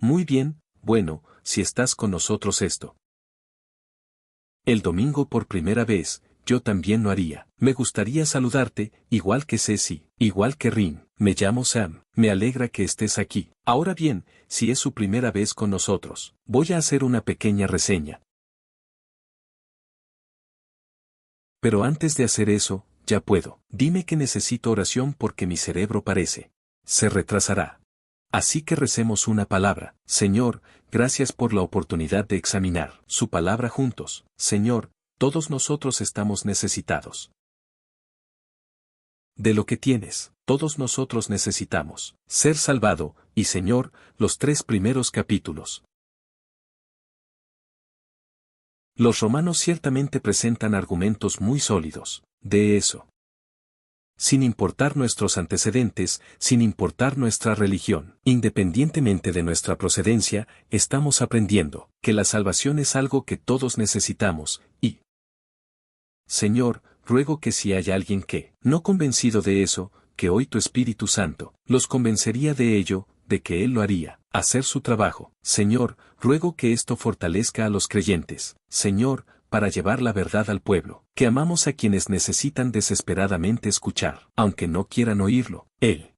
Muy bien, bueno, si estás con nosotros esto. El domingo por primera vez, yo también lo haría. Me gustaría saludarte, igual que Ceci, igual que Rin. Me llamo Sam, me alegra que estés aquí. Ahora bien, si es su primera vez con nosotros, voy a hacer una pequeña reseña. Pero antes de hacer eso, ya puedo. Dime que necesito oración porque mi cerebro se retrasará. Así que recemos una palabra. Señor, gracias por la oportunidad de examinar su palabra juntos. Señor, todos nosotros estamos necesitados de lo que tienes. Todos nosotros necesitamos ser salvado, y Señor, los 3 primeros capítulos. Los romanos ciertamente presentan argumentos muy sólidos de eso. Sin importar nuestros antecedentes, sin importar nuestra religión, independientemente de nuestra procedencia, estamos aprendiendo que la salvación es algo que todos necesitamos, y Señor, ruego que si hay alguien que, no convencido de eso, que hoy tu Espíritu Santo los convencería de ello, de que Él lo haría, hacer su trabajo. Señor, ruego que esto fortalezca a los creyentes. Señor, para llevar la verdad al pueblo, que amamos a quienes necesitan desesperadamente escuchar, aunque no quieran oírlo.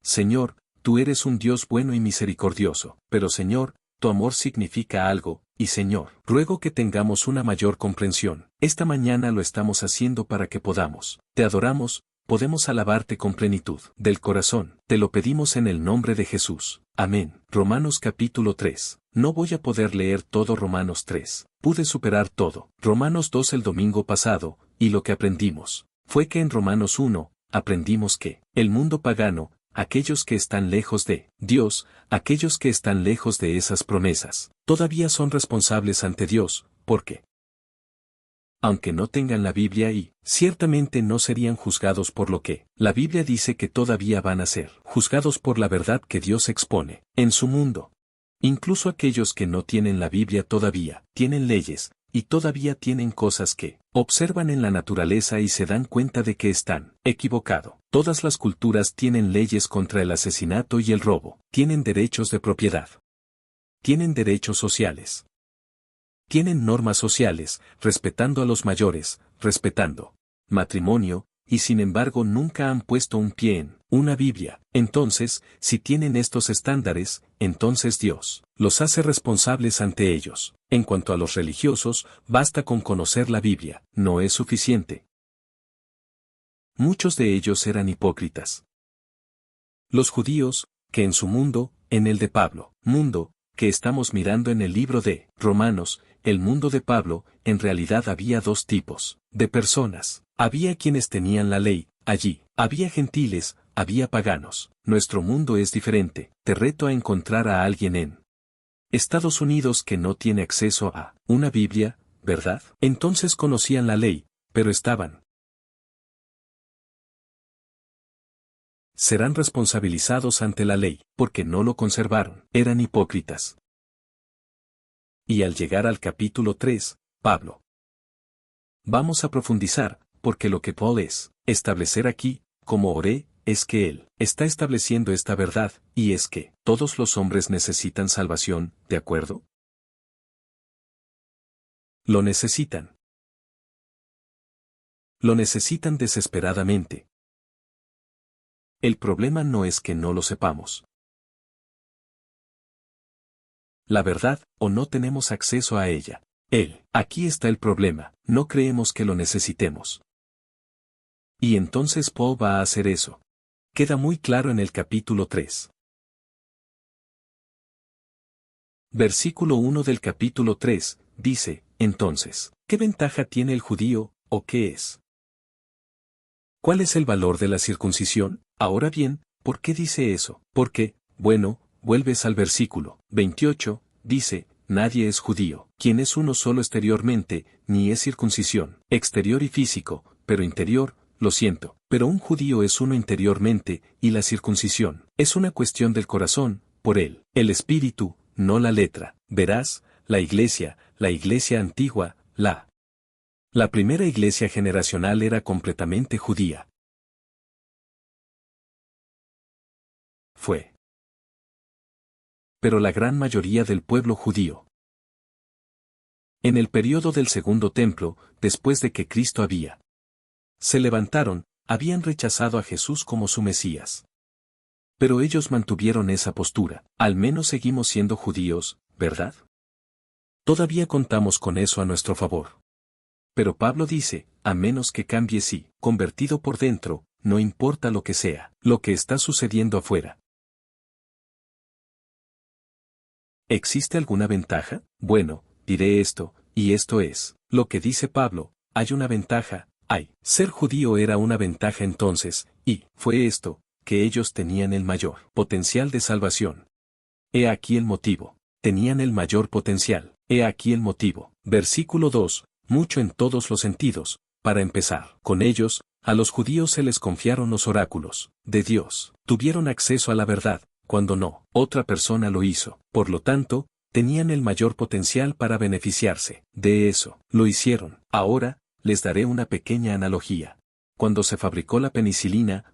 Señor, tú eres un Dios bueno y misericordioso, pero Señor, tu amor significa algo, y Señor, ruego que tengamos una mayor comprensión. Esta mañana lo estamos haciendo para que podamos. Te adoramos, podemos alabarte con plenitud del corazón. Te lo pedimos en el nombre de Jesús. Amén. Romanos capítulo 3. No voy a poder leer todo Romanos 3. Pude superar todo. Romanos 2 el domingo pasado, y lo que aprendimos fue que en Romanos 1, aprendimos que el mundo pagano, aquellos que están lejos de Dios, aquellos que están lejos de esas promesas, todavía son responsables ante Dios, porque aunque no tengan la Biblia y, ciertamente no serían juzgados por lo que la Biblia dice que todavía van a ser juzgados por la verdad que Dios expone en su mundo. Incluso aquellos que no tienen la Biblia todavía tienen leyes, y todavía tienen cosas que observan en la naturaleza y se dan cuenta de que están equivocado. Todas las culturas tienen leyes contra el asesinato y el robo, tienen derechos de propiedad, tienen derechos sociales. Tienen normas sociales, respetando a los mayores, respetando matrimonio, y sin embargo nunca han puesto un pie en una Biblia. Entonces, si tienen estos estándares, entonces Dios los hace responsables ante ellos. En cuanto a los religiosos, basta con conocer la Biblia, no es suficiente. Muchos de ellos eran hipócritas. Los judíos, que en su mundo, en el de Pablo, mundo, que estamos mirando en el libro de Romanos, el mundo de Pablo, en realidad había 2 tipos de personas. Había quienes tenían la ley, allí, había gentiles, había paganos. Nuestro mundo es diferente. Te reto a encontrar a alguien en Estados Unidos que no tiene acceso a una Biblia, ¿verdad? Entonces conocían la ley, pero serán responsabilizados ante la ley, porque no lo conservaron, eran hipócritas. Y al llegar al capítulo 3, Pablo. Vamos a profundizar, porque lo que Paul establecer aquí, como oré, es que él está estableciendo esta verdad, y es que todos los hombres necesitan salvación, ¿de acuerdo? Lo necesitan. Lo necesitan desesperadamente. El problema no es que no lo sepamos. La verdad, o no tenemos acceso a ella. Aquí está el problema, no creemos que lo necesitemos. Y entonces Paul va a hacer eso. Queda muy claro en el capítulo 3. Versículo 1 del capítulo 3, dice, entonces, ¿qué ventaja tiene el judío, o qué es? ¿Cuál es el valor de la circuncisión? Ahora bien, ¿por qué dice eso? Porque, bueno, vuelves al versículo 28, dice, nadie es judío, quien es uno solo exteriormente, ni es circuncisión, exterior y físico, pero interior, lo siento, pero un judío es uno interiormente, y la circuncisión es una cuestión del corazón, por el espíritu, no la letra. Verás, la iglesia antigua, la primera iglesia generacional era completamente judía. Fue pero la gran mayoría del pueblo judío. En el período del Segundo Templo, después de que Cristo se levantaron, habían rechazado a Jesús como su Mesías. Pero ellos mantuvieron esa postura. Al menos seguimos siendo judíos, ¿verdad? Todavía contamos con eso a nuestro favor. Pero Pablo dice, a menos que cambie sí, convertido por dentro, no importa lo que sea, lo que está sucediendo afuera. ¿Existe alguna ventaja? Bueno, diré esto, y esto es, lo que dice Pablo, hay una ventaja, ser judío era una ventaja entonces, y, fue esto, que ellos tenían el mayor potencial de salvación. He aquí el motivo. Tenían el mayor potencial. He aquí el motivo. Versículo 2, mucho en todos los sentidos. Para empezar, con ellos, a los judíos se les confiaron los oráculos de Dios. Tuvieron acceso a la verdad, cuando no, otra persona lo hizo. Por lo tanto, tenían el mayor potencial para beneficiarse de eso. Lo hicieron. Ahora, les daré una pequeña analogía. Cuando se fabricó la penicilina,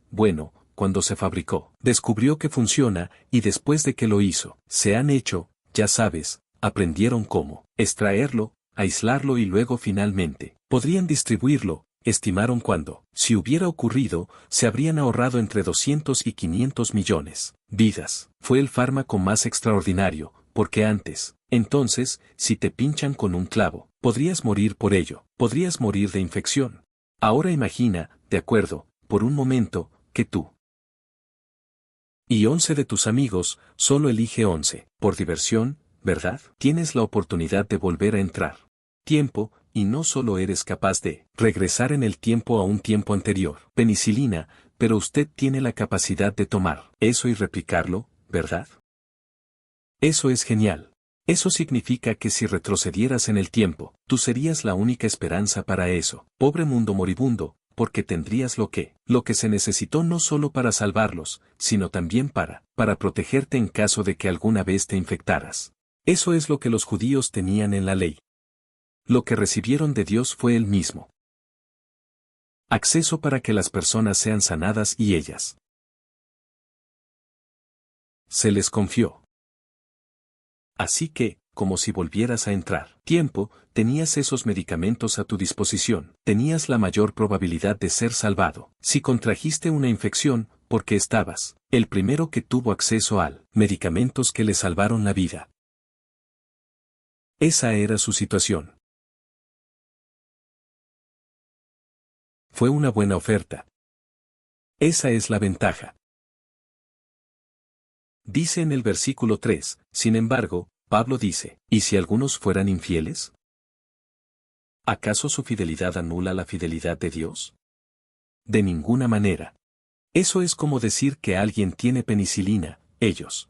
cuando se fabricó, descubrió que funciona, y después de que lo hizo, se han hecho, ya sabes, aprendieron cómo extraerlo, aislarlo y luego finalmente, podrían distribuirlo, estimaron cuándo, si hubiera ocurrido, se habrían ahorrado entre 200 y 500 millones vidas. Fue el fármaco más extraordinario, porque antes, entonces, si te pinchan con un clavo, podrías morir por ello, podrías morir de infección. Ahora imagina, de acuerdo, por un momento, que tú y 11 de tus amigos, solo elige 11, por diversión, ¿verdad? Tienes la oportunidad de volver a entrar. Tiempo, y no solo eres capaz de regresar en el tiempo a un tiempo anterior. Penicilina, pero usted tiene la capacidad de tomar eso y replicarlo, ¿verdad? Eso es genial. Eso significa que si retrocedieras en el tiempo, tú serías la única esperanza para eso. Pobre mundo moribundo, porque tendrías lo que se necesitó no solo para salvarlos, sino también para protegerte en caso de que alguna vez te infectaras. Eso es lo que los judíos tenían en la ley. Lo que recibieron de Dios fue el mismo acceso para que las personas sean sanadas y ellas se les confió. Así que, como si volvieras a entrar. Tiempo, tenías esos medicamentos a tu disposición, tenías la mayor probabilidad de ser salvado. Si contrajiste una infección, porque estabas el primero que tuvo acceso al medicamentos que le salvaron la vida. Esa era su situación. Fue una buena oferta. Esa es la ventaja. Dice en el versículo 3, sin embargo, Pablo dice, ¿y si algunos fueran infieles? ¿Acaso su fidelidad anula la fidelidad de Dios? De ninguna manera. Eso es como decir que alguien tiene penicilina, ellos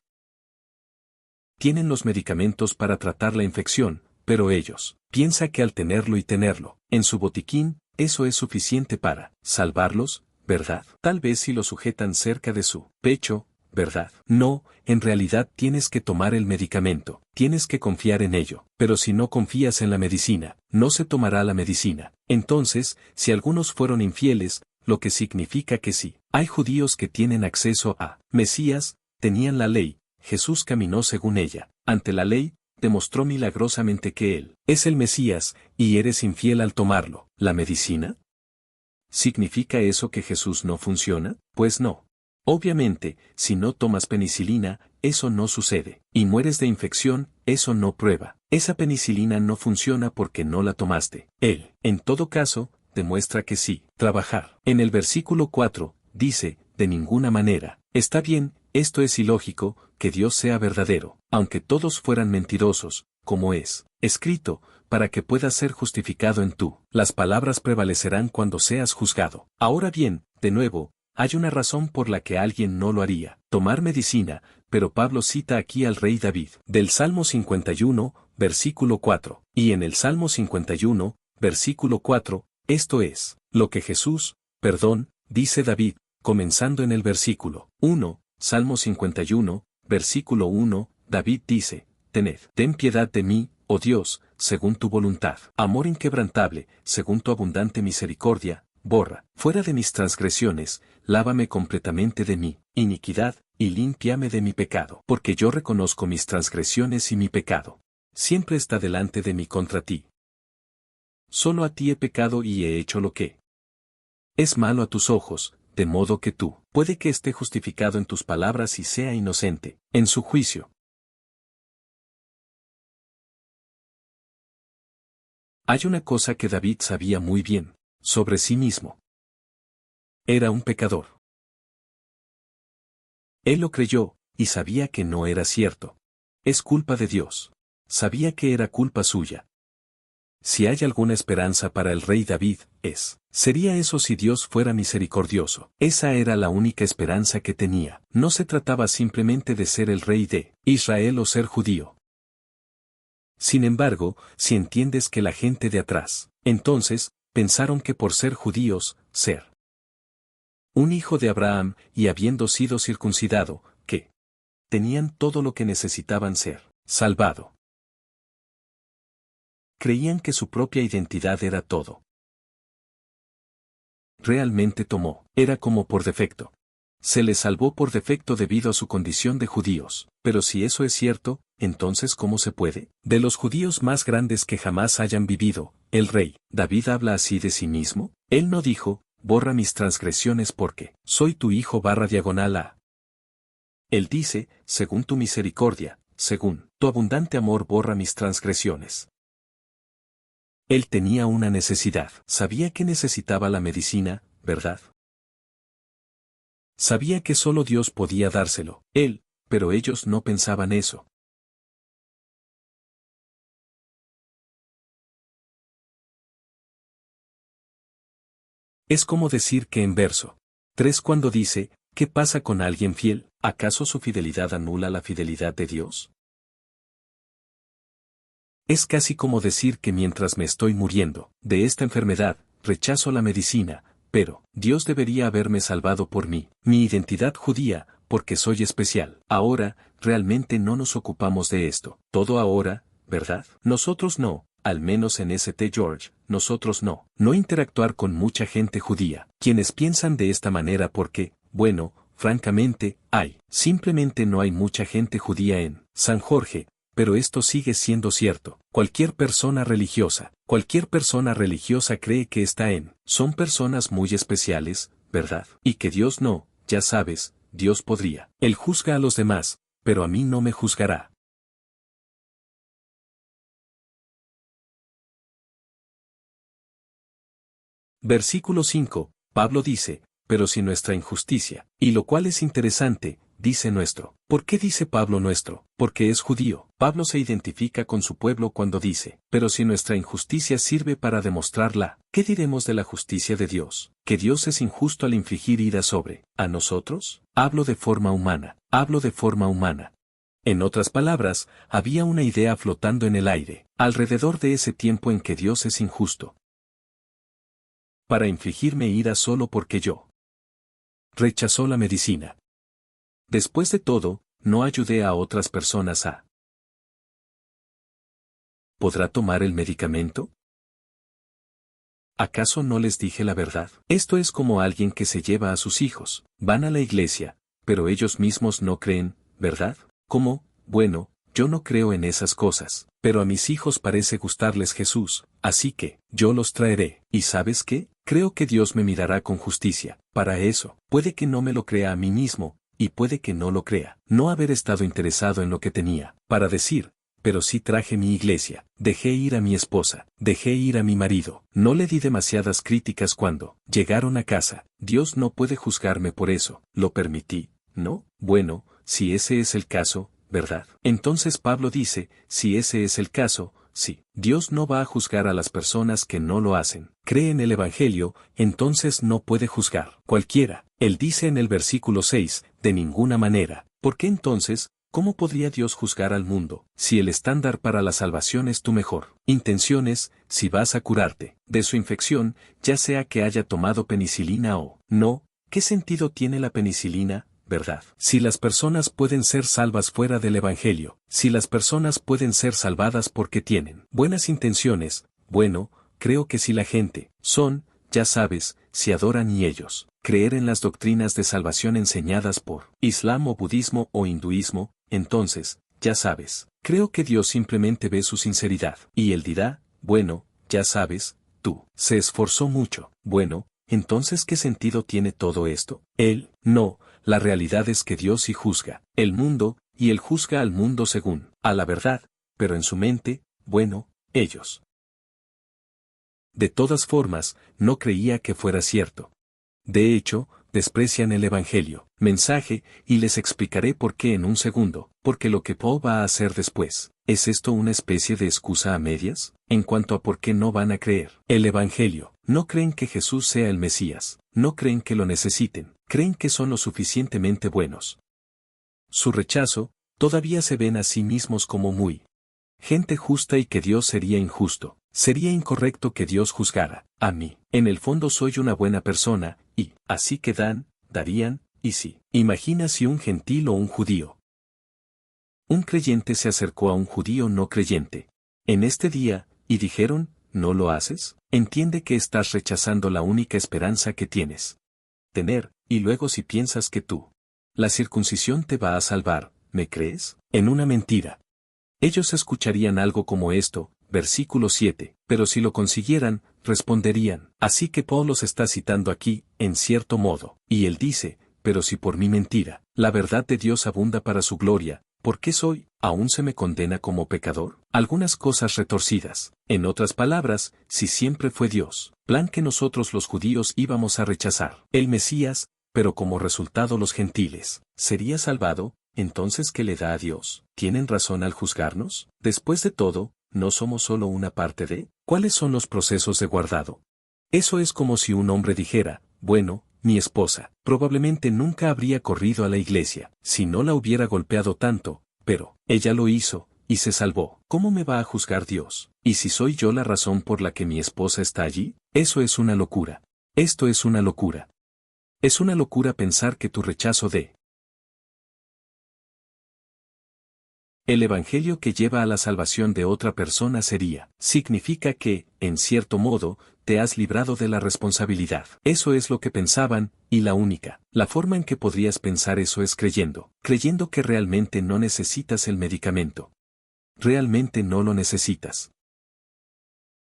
tienen los medicamentos para tratar la infección, pero ellos piensan que al tenerlo y tenerlo en su botiquín, eso es suficiente para salvarlos, ¿verdad? Tal vez si lo sujetan cerca de su pecho, ¿verdad? No, en realidad tienes que tomar el medicamento, tienes que confiar en ello, pero si no confías en la medicina, no se tomará la medicina. Entonces, si algunos fueron infieles, lo que significa que sí, hay judíos que tienen acceso a Mesías, tenían la ley, Jesús caminó según ella, ante la ley, demostró milagrosamente que Él es el Mesías, y eres infiel al tomarlo. ¿La medicina? ¿Significa eso que Jesús no funciona? Pues no. Obviamente, si no tomas penicilina, eso no sucede, y mueres de infección, eso no prueba. Esa penicilina no funciona porque no la tomaste. Él, en todo caso, demuestra que sí. Trabajar. En el versículo 4, dice, de ninguna manera. Está bien, esto es ilógico, que Dios sea verdadero, aunque todos fueran mentirosos, como es escrito, para que puedas ser justificado en tú. Las palabras prevalecerán cuando seas juzgado. Ahora bien, de nuevo, hay una razón por la que alguien no lo haría, tomar medicina, pero Pablo cita aquí al rey David, del Salmo 51, versículo 4, y en el Salmo 51, versículo 4, esto es, lo que Jesús, dice David, comenzando en el versículo 1, Salmo 51, versículo 1, David dice, ten piedad de mí, oh Dios, según tu voluntad, amor inquebrantable, según tu abundante misericordia, borra, fuera de mis transgresiones, lávame completamente de mi iniquidad, y límpiame de mi pecado, porque yo reconozco mis transgresiones y mi pecado. Siempre está delante de mí contra ti. Solo a ti he pecado y he hecho lo que es malo a tus ojos, de modo que tú, puede que esté justificado en tus palabras y sea inocente, en su juicio. Hay una cosa que David sabía muy bien, sobre sí mismo. Era un pecador. Él lo creyó, y sabía que no era cierto. Es culpa de Dios. Sabía que era culpa suya. Si hay alguna esperanza para el rey David, sería eso si Dios fuera misericordioso. Esa era la única esperanza que tenía. No se trataba simplemente de ser el rey de Israel o ser judío. Sin embargo, si entiendes que la gente de atrás, entonces, pensaron que por ser judíos, ser un hijo de Abraham y habiendo sido circuncidado, que tenían todo lo que necesitaban ser salvado. Creían que su propia identidad era todo. Realmente era como por defecto. Se les salvó por defecto debido a su condición de judíos, pero si eso es cierto, entonces ¿cómo se puede? De los judíos más grandes que jamás hayan vivido, el rey, David habla así de sí mismo. Él no dijo, borra mis transgresiones porque soy tu hijo /A. Él dice, según tu misericordia, según tu abundante amor borra mis transgresiones. Él tenía una necesidad. Sabía que necesitaba la medicina, ¿verdad? Sabía que solo Dios podía dárselo, pero ellos no pensaban eso. Es como decir que en verso 3 cuando dice, ¿qué pasa con alguien fiel? ¿Acaso su fidelidad anula la fidelidad de Dios? Es casi como decir que mientras me estoy muriendo de esta enfermedad, rechazo la medicina, pero Dios debería haberme salvado por mi identidad judía, porque soy especial. Ahora, realmente no nos ocupamos de esto. Todo ahora, ¿verdad? Nosotros no, al menos en St. George, nosotros no. No interactuar con mucha gente judía, quienes piensan de esta manera porque, bueno, francamente, simplemente no hay mucha gente judía en San Jorge. Pero esto sigue siendo cierto. Cualquier persona religiosa cree que son personas muy especiales, ¿verdad? Y que Dios no, ya sabes, Dios podría. Él juzga a los demás, pero a mí no me juzgará. Versículo 5, Pablo dice, pero si nuestra injusticia, y lo cual es interesante, dice nuestro. ¿Por qué dice Pablo nuestro? Porque es judío. Pablo se identifica con su pueblo cuando dice, pero si nuestra injusticia sirve para demostrarla, ¿qué diremos de la justicia de Dios? ¿Que Dios es injusto al infligir ira sobre a nosotros? Hablo de forma humana. En otras palabras, había una idea flotando en el aire, alrededor de ese tiempo en que Dios es injusto. Para infligirme ira solo porque yo rechazó la medicina. Después de todo, no ayudé a otras personas a. ¿Podrá tomar el medicamento? ¿Acaso no les dije la verdad? Esto es como alguien que se lleva a sus hijos, van a la iglesia, pero ellos mismos no creen, ¿verdad? ¿Cómo? Bueno, yo no creo en esas cosas, pero a mis hijos parece gustarles Jesús, así que, yo los traeré. ¿Y sabes qué? Creo que Dios me mirará con justicia. Para eso, puede que no me lo crea a mí mismo, y puede que no lo crea. No haber estado interesado en lo que tenía, para decir, pero sí traje mi iglesia, dejé ir a mi esposa, dejé ir a mi marido, no le di demasiadas críticas cuando llegaron a casa. Dios no puede juzgarme por eso, lo permití, ¿no? Bueno, si ese es el caso, ¿verdad? Entonces Pablo dice, si ese es el caso, sí, Dios no va a juzgar a las personas que no lo hacen. Cree en el Evangelio, entonces no puede juzgar cualquiera. Él dice en el versículo 6, de ninguna manera. ¿Por qué entonces, cómo podría Dios juzgar al mundo, si el estándar para la salvación es tu mejor intenciones, si vas a curarte de su infección, ya sea que haya tomado penicilina o no? ¿Qué sentido tiene la penicilina? ¿Verdad? Si las personas pueden ser salvas fuera del Evangelio, si las personas pueden ser salvadas porque tienen buenas intenciones, bueno, creo que si la gente ya sabes, si adoran y ellos, creer en las doctrinas de salvación enseñadas por Islam o budismo o hinduismo, entonces, ya sabes, creo que Dios simplemente ve su sinceridad. Y él dirá, bueno, ya sabes, tú, se esforzó mucho, bueno, entonces ¿qué sentido tiene todo esto? Él, no, la realidad es que Dios sí juzga el mundo, y él juzga al mundo según a la verdad, pero en su mente, bueno, ellos. De todas formas, no creía que fuera cierto. De hecho, desprecian el Evangelio, mensaje, y les explicaré por qué en un segundo, porque lo que Paul va a hacer después, ¿es esto una especie de excusa a medias? En cuanto a por qué no van a creer el Evangelio, no creen que Jesús sea el Mesías, no creen que lo necesiten, creen que son lo suficientemente buenos. Su rechazo, todavía se ven a sí mismos como muy gente justa y que Dios sería injusto. Sería incorrecto que Dios juzgara a mí. En el fondo soy una buena persona, y, así que darían, y sí. Imagina si un gentil o un judío. Un creyente se acercó a un judío no creyente. En este día, y dijeron, ¿no lo haces? Entiende que estás rechazando la única esperanza que tienes. Tener, y luego si piensas que la circuncisión te va a salvar, ¿me crees? En una mentira. Ellos escucharían algo como esto, versículo 7, pero si lo consiguieran, responderían. Así que Paul los está citando aquí, en cierto modo, y él dice, pero si por mi mentira, la verdad de Dios abunda para su gloria, ¿por qué aún se me condena como pecador? Algunas cosas retorcidas. En otras palabras, si siempre fue Dios, plan que nosotros los judíos íbamos a rechazar el Mesías, pero como resultado los gentiles, ¿sería salvado? Entonces, ¿qué le da a Dios? ¿Tienen razón al juzgarnos? Después de todo, ¿no somos solo una parte de? ¿Cuáles son los procesos de guardado? Eso es como si un hombre dijera, bueno, mi esposa, probablemente nunca habría corrido a la iglesia, si no la hubiera golpeado tanto, pero, ella lo hizo, y se salvó. ¿Cómo me va a juzgar Dios? ¿Y si soy yo la razón por la que mi esposa está allí? Eso es una locura. Esto es una locura. Es una locura pensar que tu rechazo de el evangelio que lleva a la salvación de otra persona significa que, en cierto modo, te has librado de la responsabilidad. Eso es lo que pensaban, y la forma en que podrías pensar eso es creyendo que realmente no necesitas el medicamento. Realmente no lo necesitas.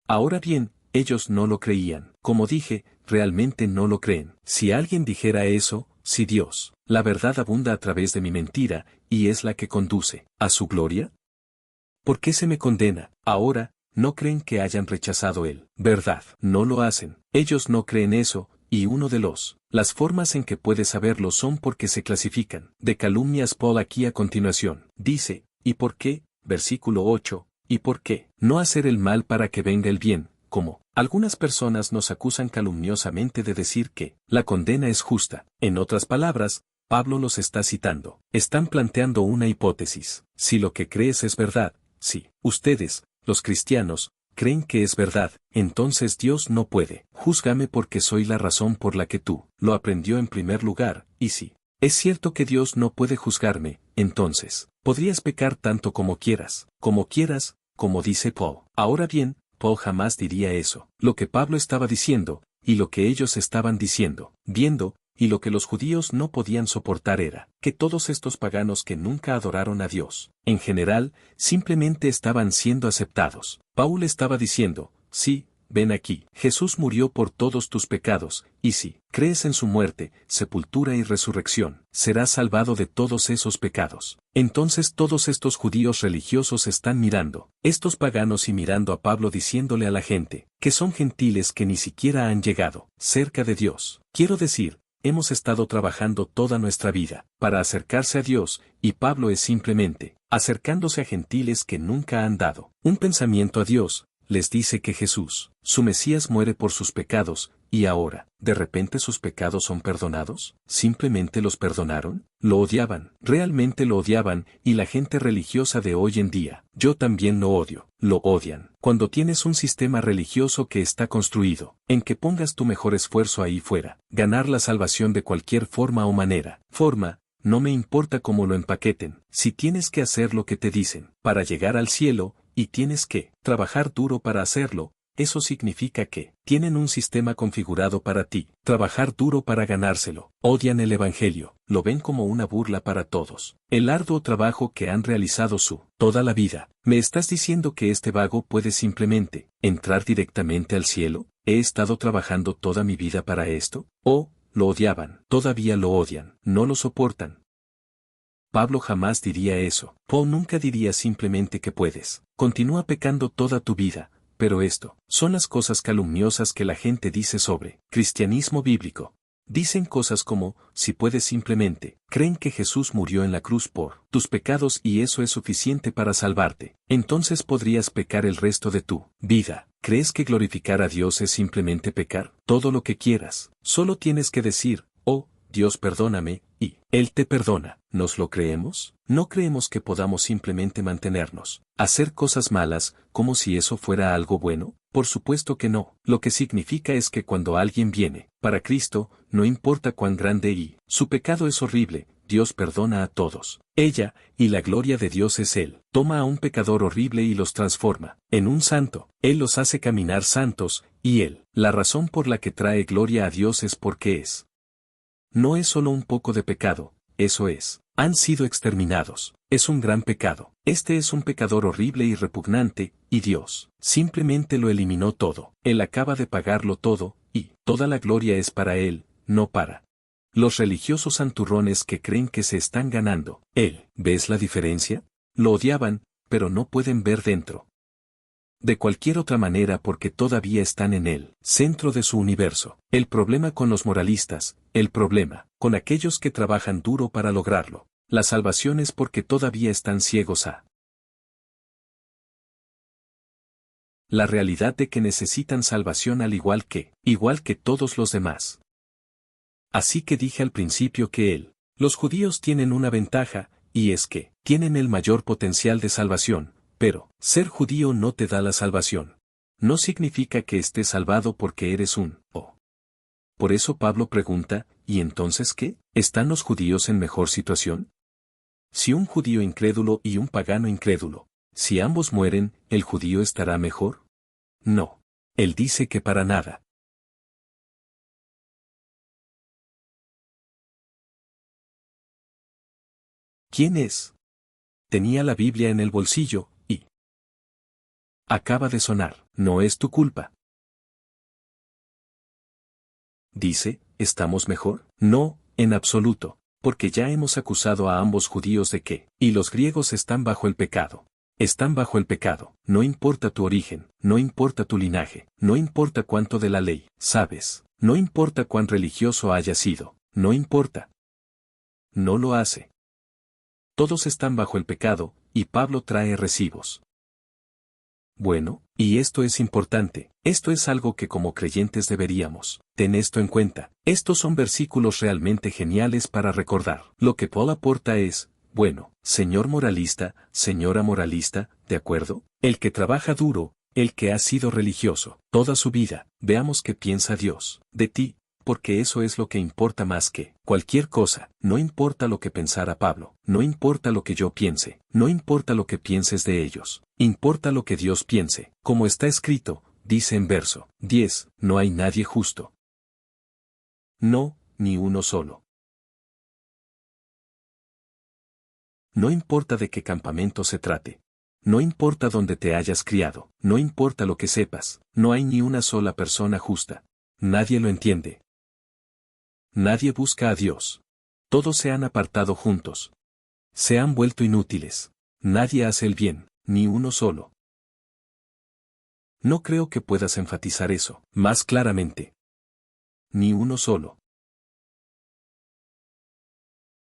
Ahora bien, ellos no lo creían. Como dije, realmente no lo creen. Si alguien dijera eso, si Dios, la verdad abunda a través de mi mentira, y es la que conduce a su gloria, ¿por qué se me condena? Ahora, no creen que hayan rechazado verdad. No lo hacen. Ellos no creen eso, y las formas en que puedes saberlo son porque se clasifican. De calumnias Paul aquí a continuación. Dice, ¿y por qué? Versículo 8, ¿y por qué? No hacer el mal para que venga el bien, como algunas personas nos acusan calumniosamente de decir que la condena es justa. En otras palabras, Pablo los está citando. Están planteando una hipótesis. Si lo que crees es verdad, si ustedes, los cristianos, creen que es verdad, entonces Dios no puede. Júzgame porque soy la razón por la que tú lo aprendió en primer lugar, y si es cierto que Dios no puede juzgarme, entonces podrías pecar tanto como quieras, como dice Paul. Ahora bien, Paul jamás diría eso. Lo que Pablo estaba diciendo, y lo que ellos estaban diciendo, viendo, y lo que los judíos no podían soportar era que todos estos paganos que nunca adoraron a Dios, en general, simplemente estaban siendo aceptados. Paul estaba diciendo, sí, ven aquí, Jesús murió por todos tus pecados, y si crees en su muerte, sepultura y resurrección, serás salvado de todos esos pecados. Entonces todos estos judíos religiosos están mirando, estos paganos y mirando a Pablo diciéndole a la gente, que son gentiles que ni siquiera han llegado cerca de Dios. Quiero decir, hemos estado trabajando toda nuestra vida para acercarse a Dios, y Pablo es simplemente acercándose a gentiles que nunca han dado un pensamiento a Dios. Les dice que Jesús, su Mesías, muere por sus pecados, y ahora, ¿de repente sus pecados son perdonados? ¿Simplemente los perdonaron? Lo odiaban, realmente lo odiaban, y la gente religiosa de hoy en día, yo también lo odio, lo odian. Cuando tienes un sistema religioso que está construido, en que pongas tu mejor esfuerzo ahí fuera, ganar la salvación de cualquier forma o manera, no me importa cómo lo empaqueten, si tienes que hacer lo que te dicen, para llegar al cielo, y tienes que trabajar duro para hacerlo, eso significa que tienen un sistema configurado para ti, trabajar duro para ganárselo, odian el Evangelio, lo ven como una burla para todos. El arduo trabajo que han realizado toda la vida. ¿Me estás diciendo que este vago puede simplemente entrar directamente al cielo? ¿He estado trabajando toda mi vida para esto? ¿O lo odiaban? Todavía lo odian, no lo soportan. Pablo jamás diría eso. Paul nunca diría simplemente que puedes. Continúa pecando toda tu vida. Pero esto, son las cosas calumniosas que la gente dice sobre cristianismo bíblico. Dicen cosas como, si puedes simplemente, creen que Jesús murió en la cruz por tus pecados y eso es suficiente para salvarte. Entonces podrías pecar el resto de tu vida. ¿Crees que glorificar a Dios es simplemente pecar? Todo lo que quieras. Solo tienes que decir, oh, Dios perdóname, y Él te perdona. ¿Nos lo creemos? No creemos que podamos simplemente mantenernos, hacer cosas malas, como si eso fuera algo bueno. Por supuesto que no. Lo que significa es que cuando alguien viene, para Cristo, no importa cuán grande y su pecado es horrible, Dios perdona a todos. Ella, y la gloria de Dios es Él. Toma a un pecador horrible y los transforma en un santo. Él los hace caminar santos, y Él, la razón por la que trae gloria a Dios es porque no es solo un poco de pecado, eso es, han sido exterminados, es un gran pecado. Este es un pecador horrible y repugnante, y Dios simplemente lo eliminó todo. Él acaba de pagarlo todo, y toda la gloria es para Él, no para los religiosos santurrones que creen que se están ganando. Él, ¿ves la diferencia? Lo odiaban, pero no pueden ver dentro de cualquier otra manera porque todavía están en el centro de su universo. El problema con los moralistas, el problema con aquellos que trabajan duro para lograrlo. La salvación es porque todavía están ciegos a la realidad de que necesitan salvación al igual que todos los demás. Así que dije al principio que los judíos tienen una ventaja, y es que tienen el mayor potencial de salvación. Pero, ser judío no te da la salvación. No significa que estés salvado porque eres Por eso Pablo pregunta, ¿y entonces qué? ¿Están los judíos en mejor situación? Si un judío incrédulo y un pagano incrédulo, si ambos mueren, ¿el judío estará mejor? No. Él dice que para nada. ¿Quién es? Tenía la Biblia en el bolsillo, y acaba de sonar, no es tu culpa. Dice, ¿estamos mejor? No, en absoluto, porque ya hemos acusado a ambos judíos de que, y los griegos están bajo el pecado. Están bajo el pecado, no importa tu origen, no importa tu linaje, no importa cuánto de la ley, sabes, no importa cuán religioso haya sido, no importa. No lo hace. Todos están bajo el pecado, y Pablo trae recibos. Bueno, y esto es importante, esto es algo que como creyentes deberíamos, ten esto en cuenta. Estos son versículos realmente geniales para recordar. Lo que Paul aporta es, bueno, señor moralista, señora moralista, ¿de acuerdo? El que trabaja duro, el que ha sido religioso, toda su vida, veamos qué piensa Dios de ti, porque eso es lo que importa más que cualquier cosa. No importa lo que pensara Pablo, no importa lo que yo piense, no importa lo que pienses de ellos, importa lo que Dios piense. Como está escrito, dice en verso 10, no hay nadie justo. No, ni uno solo. No importa de qué campamento se trate. No importa dónde te hayas criado, no importa lo que sepas, no hay ni una sola persona justa. Nadie lo entiende. Nadie busca a Dios. Todos se han apartado juntos. Se han vuelto inútiles. Nadie hace el bien, ni uno solo. No creo que puedas enfatizar eso más claramente. Ni uno solo.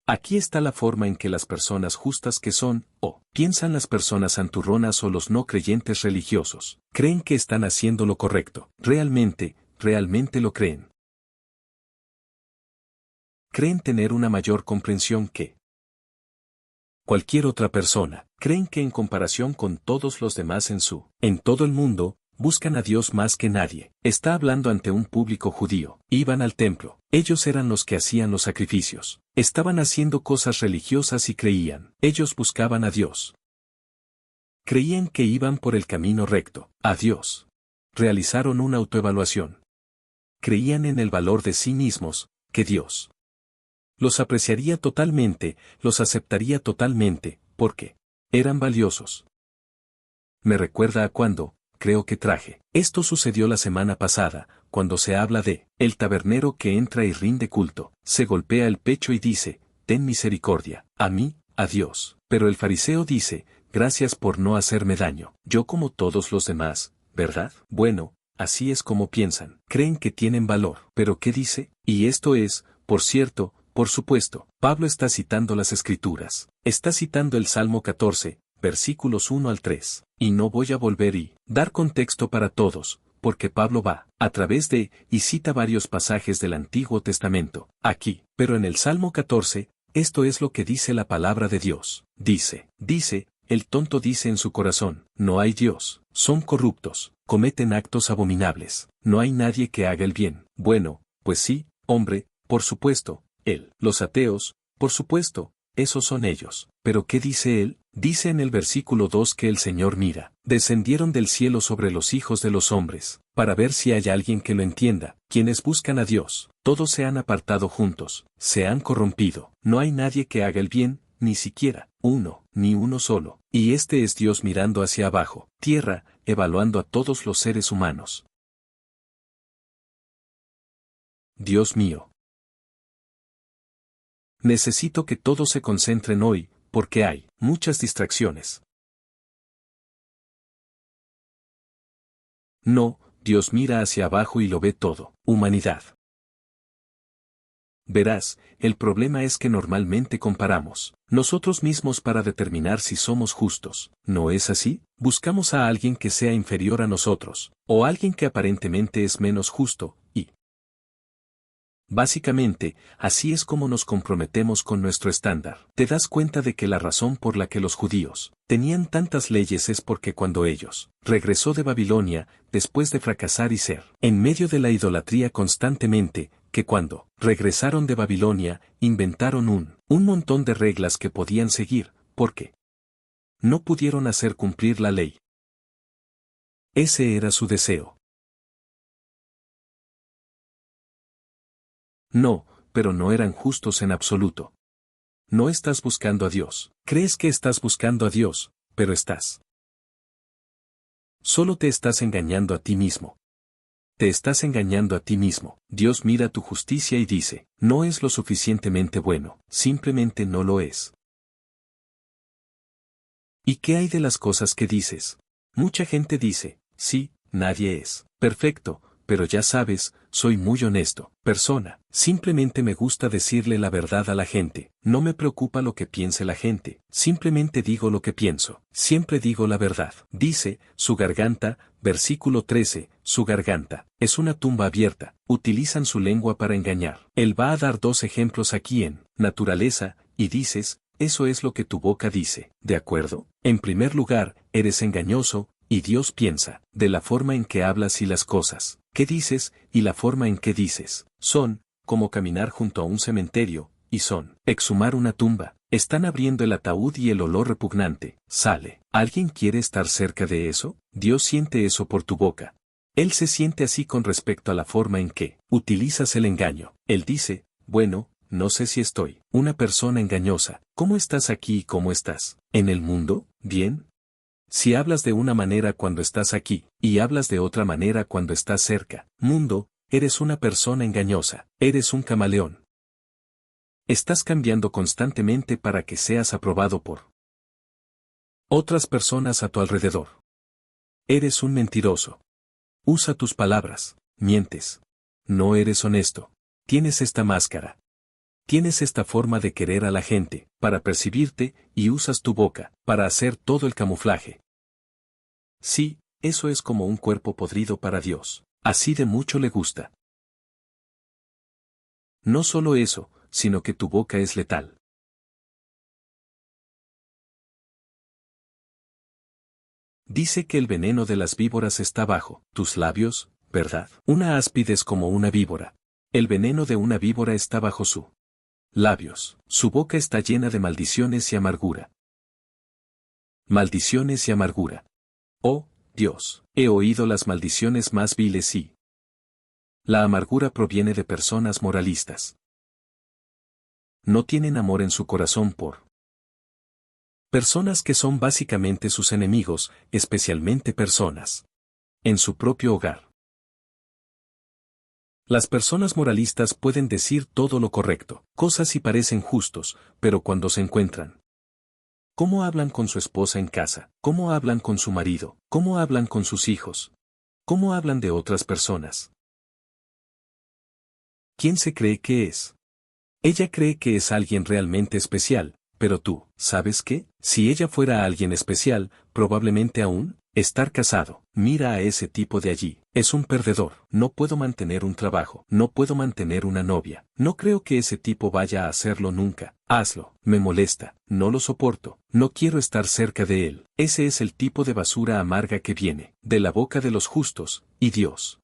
Aquí está la forma en que las personas justas que son, o piensan las personas santurronas o los no creyentes religiosos, creen que están haciendo lo correcto. Realmente lo creen. Creen tener una mayor comprensión que cualquier otra persona. Creen que en comparación con todos los demás en todo el mundo, buscan a Dios más que nadie. Está hablando ante un público judío. Iban al templo. Ellos eran los que hacían los sacrificios. Estaban haciendo cosas religiosas y creían. Ellos buscaban a Dios. Creían que iban por el camino recto, a Dios. realizaron una autoevaluación. Creían en el valor de sí mismos, que Dios los apreciaría totalmente, los aceptaría totalmente, porque eran valiosos. Me recuerda a cuando, creo que traje. Esto sucedió la semana pasada, cuando se habla de el tabernero que entra y rinde culto, se golpea el pecho y dice, ten misericordia, a mí, a Dios. Pero el fariseo dice, gracias por no hacerme daño, yo como todos los demás, ¿verdad? Bueno, así es como piensan, creen que tienen valor. ¿Pero qué dice? Y esto es, por cierto, por supuesto, Pablo está citando las Escrituras. Está citando el Salmo 14, versículos 1 al 3. Y no voy a volver y dar contexto para todos, porque Pablo va a través de y cita varios pasajes del Antiguo Testamento, aquí, pero en el Salmo 14, esto es lo que dice la palabra de Dios. Dice, el tonto dice en su corazón, no hay Dios, son corruptos, cometen actos abominables, no hay nadie que haga el bien. Bueno, pues sí, hombre, por supuesto, los ateos, por supuesto, esos son ellos. Pero ¿qué dice él? Dice en el versículo 2 que el Señor mira, descendieron del cielo sobre los hijos de los hombres, para ver si hay alguien que lo entienda, quienes buscan a Dios, todos se han apartado juntos, se han corrompido, no hay nadie que haga el bien, ni siquiera uno, ni uno solo, y este es Dios mirando hacia abajo, tierra, evaluando a todos los seres humanos. Dios mío. Necesito que todos se concentren hoy, porque hay muchas distracciones. No, Dios mira hacia abajo y lo ve todo, humanidad. Verás, el problema es que normalmente comparamos nosotros mismos para determinar si somos justos, ¿no es así? Buscamos a alguien que sea inferior a nosotros, o alguien que aparentemente es menos justo, y básicamente, así es como nos comprometemos con nuestro estándar. Te das cuenta de que la razón por la que los judíos tenían tantas leyes es porque cuando ellos regresó de Babilonia, después de fracasar y ser en medio de la idolatría constantemente, que cuando regresaron de Babilonia, inventaron un montón de reglas que podían seguir, porque no pudieron hacer cumplir la ley. Ese era su deseo. No, pero no eran justos en absoluto. No estás buscando a Dios. Crees que estás buscando a Dios, pero solo te estás engañando a ti mismo. Te estás engañando a ti mismo. Dios mira tu justicia y dice, no es lo suficientemente bueno, simplemente no lo es. ¿Y qué hay de las cosas que dices? Mucha gente dice, sí, nadie es perfecto, pero ya sabes, soy muy honesto, persona. Simplemente me gusta decirle la verdad a la gente, no me preocupa lo que piense la gente, simplemente digo lo que pienso, siempre digo la verdad. Dice, su garganta, versículo 13, su garganta, es una tumba abierta, utilizan su lengua para engañar. Él va a dar dos ejemplos aquí en naturaleza, y dices, eso es lo que tu boca dice, ¿de acuerdo? En primer lugar, eres engañoso, y Dios piensa, de la forma en que hablas y las cosas que dices, y la forma en que dices, son, como caminar junto a un cementerio, y son, exhumar una tumba, están abriendo el ataúd y el olor repugnante, sale. ¿Alguien quiere estar cerca de eso? Dios siente eso por tu boca. Él se siente así con respecto a la forma en que utilizas el engaño. Él dice, bueno, no sé si estoy una persona engañosa. ¿Cómo estás aquí y cómo estás? ¿En el mundo? ¿Bien? Si hablas de una manera cuando estás aquí, y hablas de otra manera cuando estás cerca, mundo, eres una persona engañosa, eres un camaleón. Estás cambiando constantemente para que seas aprobado por otras personas a tu alrededor. Eres un mentiroso. Usa tus palabras, mientes. No eres honesto. Tienes esta máscara. Tienes esta forma de querer a la gente, para percibirte, y usas tu boca, para hacer todo el camuflaje. Sí, eso es como un cuerpo podrido para Dios. Así de mucho le gusta. No solo eso, sino que tu boca es letal. Dice que el veneno de las víboras está bajo tus labios, ¿verdad? Una áspide es como una víbora. El veneno de una víbora está bajo sus labios. Su boca está llena de maldiciones y amargura. Maldiciones y amargura. Oh, Dios, he oído las maldiciones más viles y la amargura proviene de personas moralistas. No tienen amor en su corazón por personas que son básicamente sus enemigos, especialmente personas en su propio hogar. Las personas moralistas pueden decir todo lo correcto, cosas y parecen justos, pero cuando se encuentran, ¿cómo hablan con su esposa en casa? ¿Cómo hablan con su marido? ¿Cómo hablan con sus hijos? ¿Cómo hablan de otras personas? ¿Quién se cree que es? Ella cree que es alguien realmente especial, pero tú, ¿sabes qué? Si ella fuera alguien especial, probablemente aún estar casado. Mira a ese tipo de allí. Es un perdedor. No puedo mantener un trabajo. No puedo mantener una novia. No creo que ese tipo vaya a hacerlo nunca. Hazlo. Me molesta. No lo soporto. No quiero estar cerca de él. Ese es el tipo de basura amarga que viene de la boca de los justos, y Dios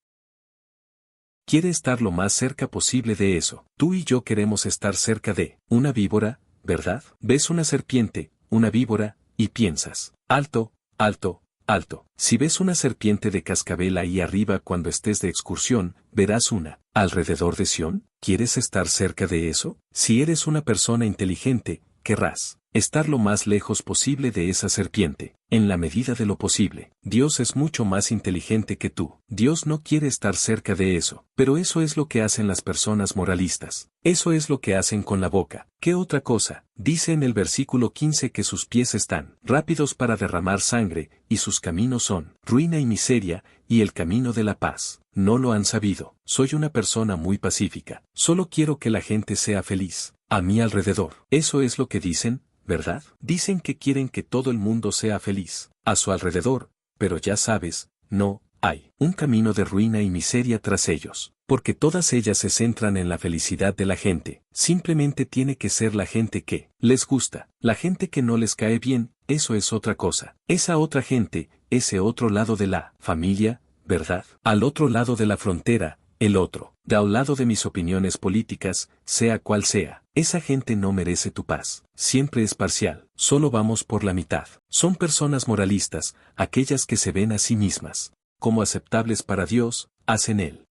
quiere estar lo más cerca posible de eso. Tú y yo queremos estar cerca de una víbora, ¿verdad? Ves una serpiente, una víbora, y piensas, alto, alto, alto. Si ves una serpiente de cascabel ahí arriba cuando estés de excursión, verás una alrededor de Sión. ¿Quieres estar cerca de eso? Si eres una persona inteligente, querrás estar lo más lejos posible de esa serpiente, en la medida de lo posible. Dios es mucho más inteligente que tú. Dios no quiere estar cerca de eso, pero eso es lo que hacen las personas moralistas. Eso es lo que hacen con la boca. ¿Qué otra cosa? Dice en el versículo 15 que sus pies están rápidos para derramar sangre, y sus caminos son ruina y miseria, y el camino de la paz. No lo han sabido. Soy una persona muy pacífica. Solo quiero que la gente sea feliz a mi alrededor. Eso es lo que dicen, ¿verdad? Dicen que quieren que todo el mundo sea feliz a su alrededor, pero ya sabes, no hay un camino de ruina y miseria tras ellos, porque todas ellas se centran en la felicidad de la gente. Simplemente tiene que ser la gente que les gusta. La gente que no les cae bien, eso es otra cosa. Esa otra gente, ese otro lado de la familia, ¿verdad? Al otro lado de la frontera, el otro, de al lado de mis opiniones políticas, sea cual sea. Esa gente no merece tu paz. Siempre es parcial. Solo vamos por la mitad. Son personas moralistas, aquellas que se ven a sí mismas como aceptables para Dios, hacen él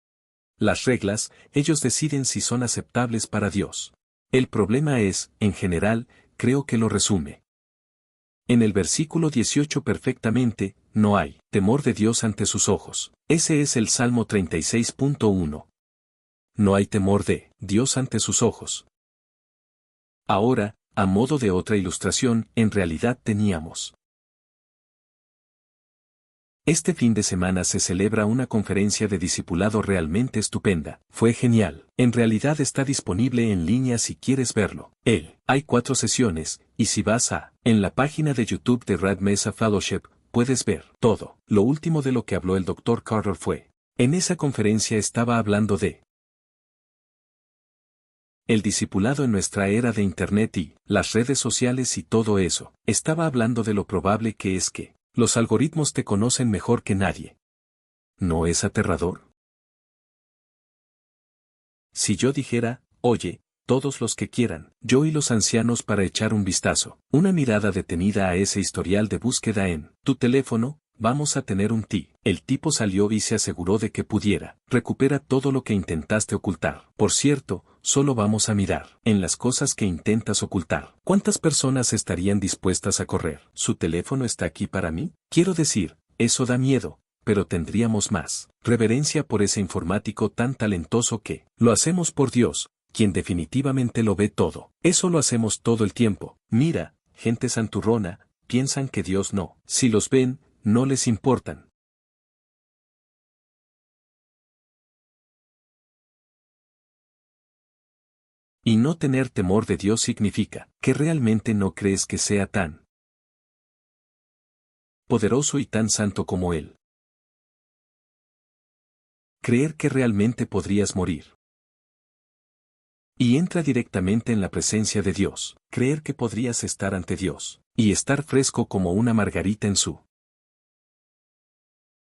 las reglas, ellos deciden si son aceptables para Dios. El problema es, en general, creo que lo resume en el versículo 18 perfectamente, no hay temor de Dios ante sus ojos. Ese es el Salmo 36.1. No hay temor de Dios ante sus ojos. Ahora, a modo de otra ilustración, en realidad teníamos. Este fin de semana se celebra una conferencia de discipulado realmente estupenda. Fue genial. En realidad está disponible en línea si quieres verlo. Hay 4 sesiones, y si vas en la página de YouTube de Red Mesa Fellowship, puedes ver todo. Lo último de lo que habló el Dr. Carter fue. En esa conferencia estaba hablando de el discipulado en nuestra era de Internet y las redes sociales y todo eso. Estaba hablando de lo probable que es que los algoritmos te conocen mejor que nadie. ¿No es aterrador? Si yo dijera, oye, todos los que quieran, yo y los ancianos para echar un vistazo, una mirada detenida a ese historial de búsqueda en tu teléfono, vamos a tener un ti. El tipo salió y se aseguró de que pudiera. Recupera todo lo que intentaste ocultar. Por cierto, solo vamos a mirar en las cosas que intentas ocultar. ¿Cuántas personas estarían dispuestas a correr? ¿Su teléfono está aquí para mí? Quiero decir, eso da miedo, pero tendríamos más reverencia por ese informático tan talentoso que lo hacemos por Dios, quien definitivamente lo ve todo. Eso lo hacemos todo el tiempo. Mira, gente santurrona, piensan que Dios no. Si los ven, no les importan. Y no tener temor de Dios significa que realmente no crees que sea tan poderoso y tan santo como Él. Creer que realmente podrías morir. Y entra directamente en la presencia de Dios. Creer que podrías estar ante Dios y estar fresco como una margarita en su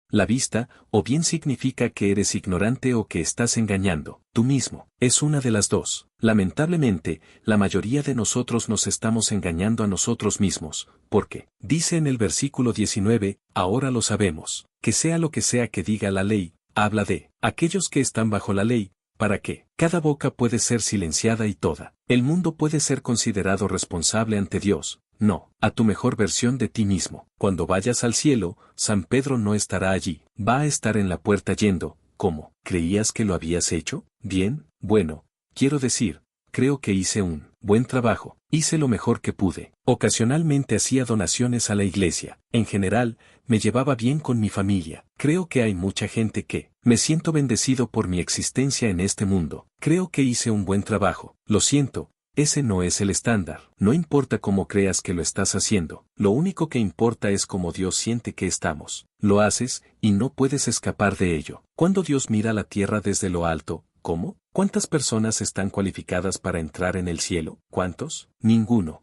la vista, o bien significa que eres ignorante o que estás engañando tú mismo. Es una de las dos. Lamentablemente, la mayoría de nosotros nos estamos engañando a nosotros mismos, porque, dice en el versículo 19, ahora lo sabemos, que sea lo que sea que diga la ley, habla de aquellos que están bajo la ley, para que cada boca puede ser silenciada y toda el mundo puede ser considerado responsable ante Dios. No, a tu mejor versión de ti mismo. Cuando vayas al cielo, San Pedro no estará allí, va a estar en la puerta yendo. ¿Cómo? ¿Creías que lo habías hecho? Bien, bueno, quiero decir, creo que hice un buen trabajo, hice lo mejor que pude. Ocasionalmente hacía donaciones a la iglesia. En general, me llevaba bien con mi familia. Creo que hay mucha gente que me siento bendecido por mi existencia en este mundo. Creo que hice un buen trabajo. Lo siento. Ese no es el estándar. No importa cómo creas que lo estás haciendo. Lo único que importa es cómo Dios siente que estamos. Lo haces, y no puedes escapar de ello. Cuando Dios mira la tierra desde lo alto, ¿cómo? ¿Cuántas personas están cualificadas para entrar en el cielo? ¿Cuántos? Ninguno.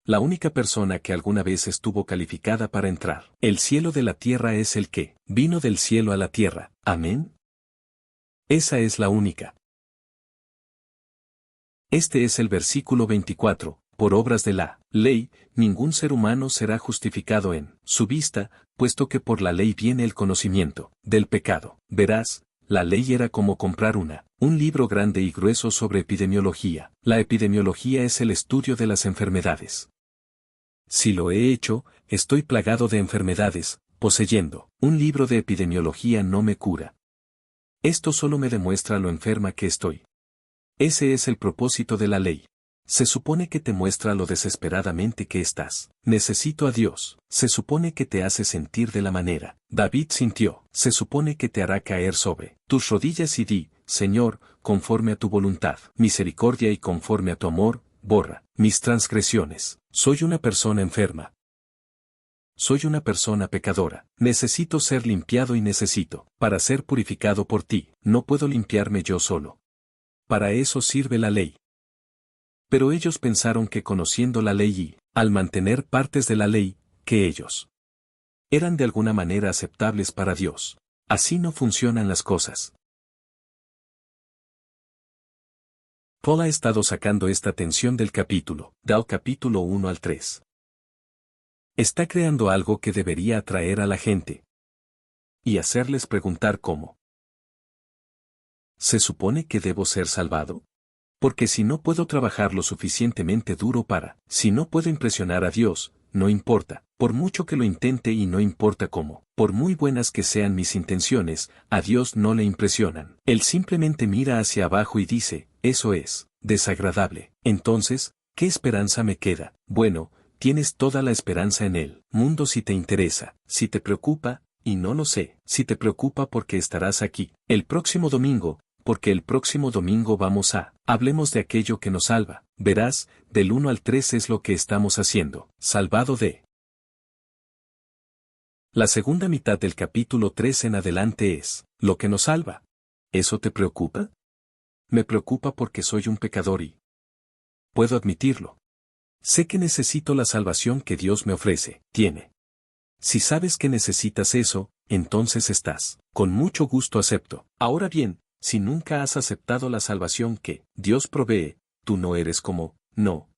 La única persona que alguna vez estuvo calificada para entrar el cielo de la tierra es el que vino del cielo a la tierra. ¿Amén? Esa es la única. Este es el versículo 24. Por obras de la ley, ningún ser humano será justificado en su vista, puesto que por la ley viene el conocimiento del pecado. Verás, la ley era como comprar un libro grande y grueso sobre epidemiología. La epidemiología es el estudio de las enfermedades. Si lo he hecho, estoy plagado de enfermedades, poseyendo un libro de epidemiología no me cura. Esto solo me demuestra lo enferma que estoy. Ese es el propósito de la ley. Se supone que te muestra lo desesperadamente que estás. Necesito a Dios. Se supone que te hace sentir de la manera David sintió. Se supone que te hará caer sobre tus rodillas y di, Señor, conforme a tu voluntad, misericordia y conforme a tu amor, borra mis transgresiones. Soy una persona enferma. Soy una persona pecadora. Necesito ser limpiado y necesito, para ser purificado por ti. No puedo limpiarme yo solo. Para eso sirve la ley. Pero ellos pensaron que conociendo la ley y, al mantener partes de la ley, que ellos eran de alguna manera aceptables para Dios. Así no funcionan las cosas. Paul ha estado sacando esta tensión del capítulo 1 al 3. Está creando algo que debería atraer a la gente y hacerles preguntar cómo. ¿Se supone que debo ser salvado? Porque si no puedo trabajar lo suficientemente duro si no puedo impresionar a Dios, no importa, por mucho que lo intente y no importa cómo, por muy buenas que sean mis intenciones, a Dios no le impresionan. Él simplemente mira hacia abajo y dice, eso es desagradable. Entonces, ¿qué esperanza me queda? Bueno, tienes toda la esperanza en el mundo si te interesa, si te preocupa, y no lo sé, si te preocupa porque estarás aquí el próximo domingo, porque el próximo domingo hablemos de aquello que nos salva. Verás, del 1 al 3 es lo que estamos haciendo, salvado de. La segunda mitad del capítulo 3 en adelante es, lo que nos salva. ¿Eso te preocupa? Me preocupa porque soy un pecador y puedo admitirlo. Sé que necesito la salvación que Dios me ofrece. Si sabes que necesitas eso, entonces estás. Con mucho gusto acepto. Ahora bien, si nunca has aceptado la salvación que Dios provee, tú no eres como, no,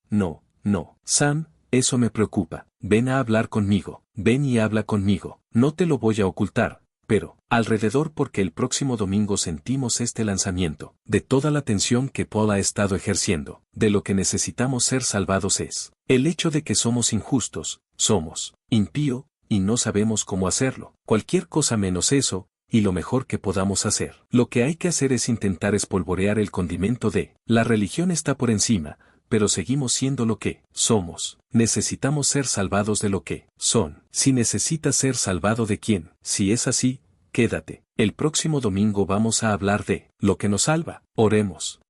Sam, eso me preocupa. Ven a hablar conmigo, ven y habla conmigo. No te lo voy a ocultar, pero, alrededor porque el próximo domingo sentimos este lanzamiento, de toda la tensión que Paul ha estado ejerciendo, de lo que necesitamos ser salvados es, el hecho de que somos injustos, somos impío, y no sabemos cómo hacerlo. Cualquier cosa menos eso, y lo mejor que podamos hacer. Lo que hay que hacer es intentar espolvorear el condimento de, la religión está por encima, pero seguimos siendo lo que somos. Necesitamos ser salvados de lo que son. Si necesitas ser salvado de quién, si es así, quédate. El próximo domingo vamos a hablar de lo que nos salva. Oremos.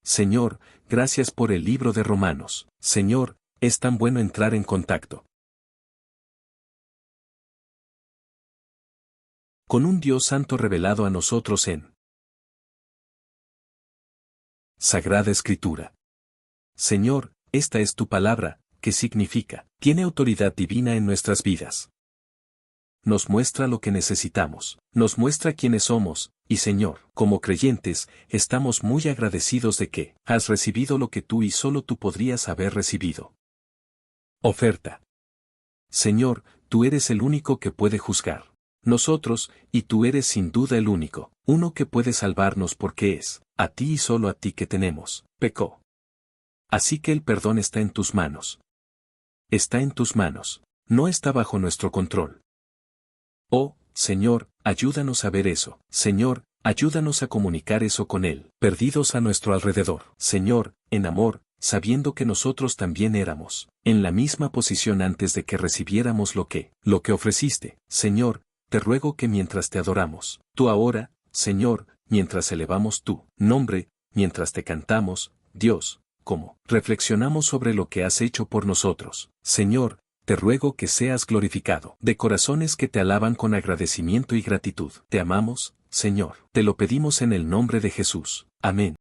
Señor, gracias por el libro de Romanos. Señor, es tan bueno entrar en contacto con un Dios santo revelado a nosotros en Sagrada Escritura. Señor, esta es tu palabra, que significa, tiene autoridad divina en nuestras vidas. nos muestra lo que necesitamos, nos muestra quiénes somos, y Señor, como creyentes, estamos muy agradecidos de que has recibido lo que tú y solo tú podrías haber recibido. Oferta. Señor, tú eres el único que puede juzgar. Nosotros, y tú eres sin duda el único, uno que puede salvarnos porque es, a ti y solo a ti que tenemos, pecó. Así que el perdón está en tus manos. Está en tus manos, no está bajo nuestro control. Oh, Señor, ayúdanos a ver eso. Señor, ayúdanos a comunicar eso con Él, perdidos a nuestro alrededor. Señor, en amor, sabiendo que nosotros también éramos, en la misma posición antes de que recibiéramos lo que ofreciste. Señor, te ruego que mientras te adoramos, tú ahora, Señor, mientras elevamos tu nombre, mientras te cantamos, Dios, como reflexionamos sobre lo que has hecho por nosotros, Señor, te ruego que seas glorificado, de corazones que te alaban con agradecimiento y gratitud. Te amamos, Señor. Te lo pedimos en el nombre de Jesús. Amén.